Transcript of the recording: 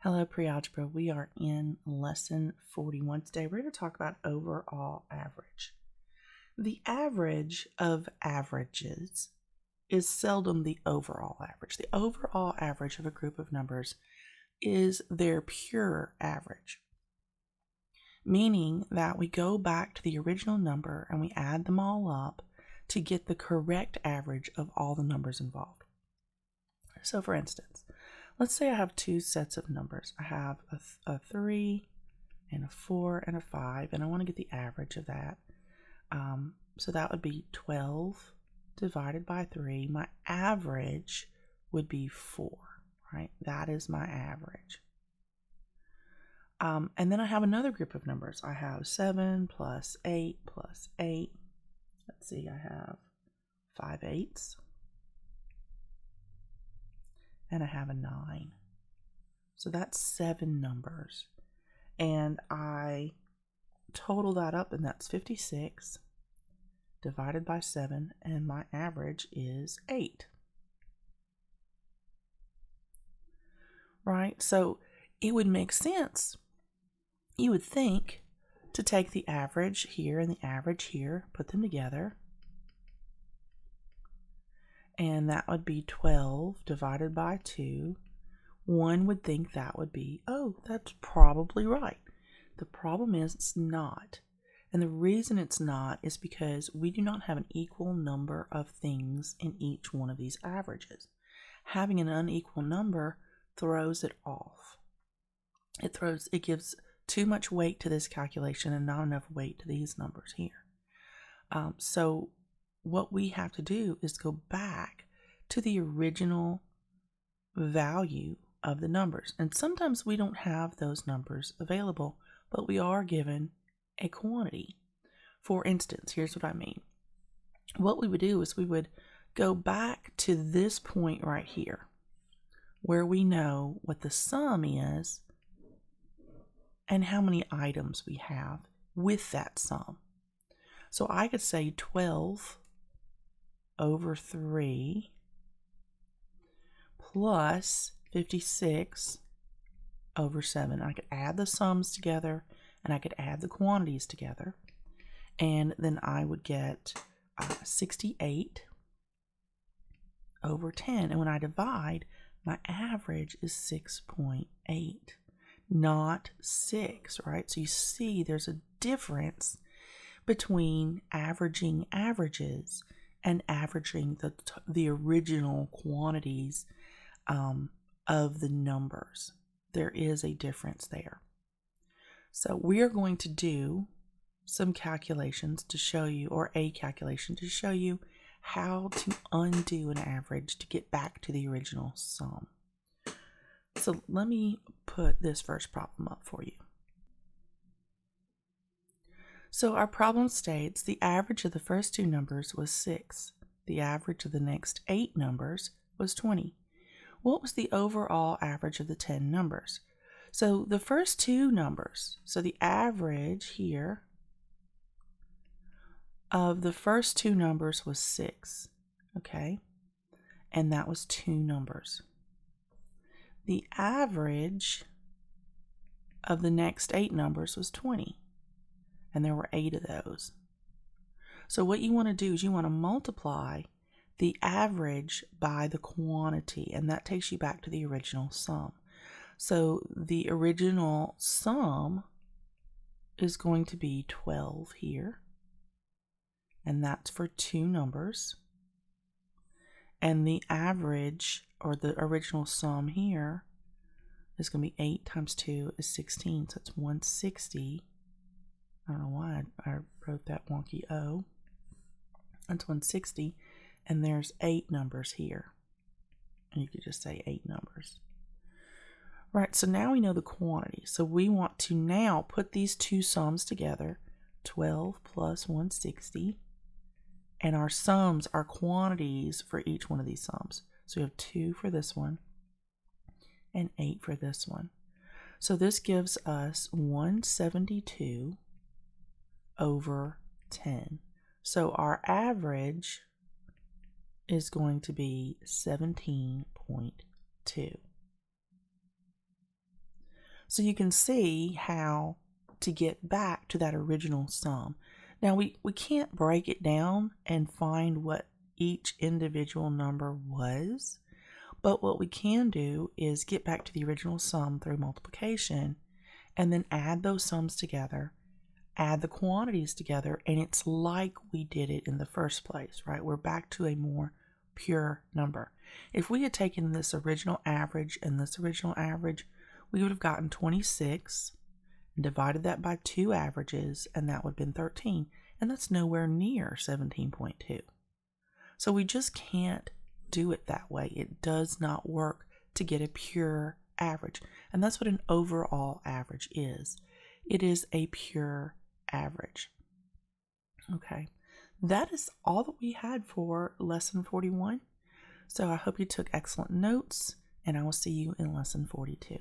Hello, pre-algebra. We are in lesson 41 today. We're going to talk about overall average. The average of averages is seldom the overall average. The overall average of a group of numbers is their pure average, meaning that we go back to the original number and we add them all up to get the correct average of all the numbers involved. So for instance, let's say I have two sets of numbers. I have a 3 and a 4 and a 5, and I want to get the average of that. So that would be 12 divided by 3. My average would be 4, right? That is my average. And then I have another group of numbers. I have 7 plus 8 plus 8. Let's see, I have 5 eighths. And I have a 9. So that's 7 numbers. And I total that up, and that's 56 divided by 7, and my average is 8. Right? So it would make sense, you would think, to take the average here and the average here, put them together, and that would be 12 divided by 2. One would think that would be, oh, that's probably right. The problem is it's not. And the reason it's not is because we do not have an equal number of things in each one of these averages. Having an unequal number throws it off. It gives too much weight to this calculation and not enough weight to these numbers here. So what we have to do is go back to the original value of the numbers. And sometimes we don't have those numbers available, but we are given a quantity. For instance, here's what I mean. What we would do is we would go back to this point right here, where we know what the sum is and how many items we have with that sum. So I could say 12 over 3 plus 56 over 7. I could add the sums together and I could add the quantities together, and then I would get 68 over 10. And when I divide, my average is 6.8, not 6, right? So you see there's a difference between averaging averages and averaging the original quantities of the numbers. There is a difference there. So we are going to do some calculations to show you, or a calculation to show you how to undo an average to get back to the original sum. So let me put this first problem up for you. So our problem states the average of the first two numbers was 6. The average of the next 8 numbers was 20. What was the overall average of the 10 numbers? So the first two numbers, so the average here of the first two numbers was 6, okay? And that was 2 numbers. The average of the next 8 numbers was 20, and there were 8 of those. So what you want to do is you want to multiply the average by the quantity, and that takes you back to the original sum. So the original sum is going to be 12 here, and that's for 2 numbers. And the average, or the original sum here, is going to be 8 times 2 is 16, so it's 160. I don't know why I wrote that wonky O. That's 160, and there's 8 numbers here. And you could just say 8 numbers. Right, so now we know the quantity. So we want to now put these two sums together, 12 plus 160, and our sums are quantities for each one of these sums. So we have 2 for this one and 8 for this one. So this gives us 172 over 10. So our average is going to be 17.2. So you can see how to get back to that original sum. Now we can't break it down and find what each individual number was, but what we can do is get back to the original sum through multiplication and then add those sums together, add the quantities together, and it's like we did it in the first place, right? We're back to a more pure number. If we had taken this original average and this original average, we would have gotten 26 and divided that by two averages, and that would have been 13, and that's nowhere near 17.2. So we just can't do it that way. It does not work to get a pure average, and that's what an overall average is. It is a pure average. Okay, that is all that we had for lesson 41. So I hope you took excellent notes, and I will see you in lesson 42.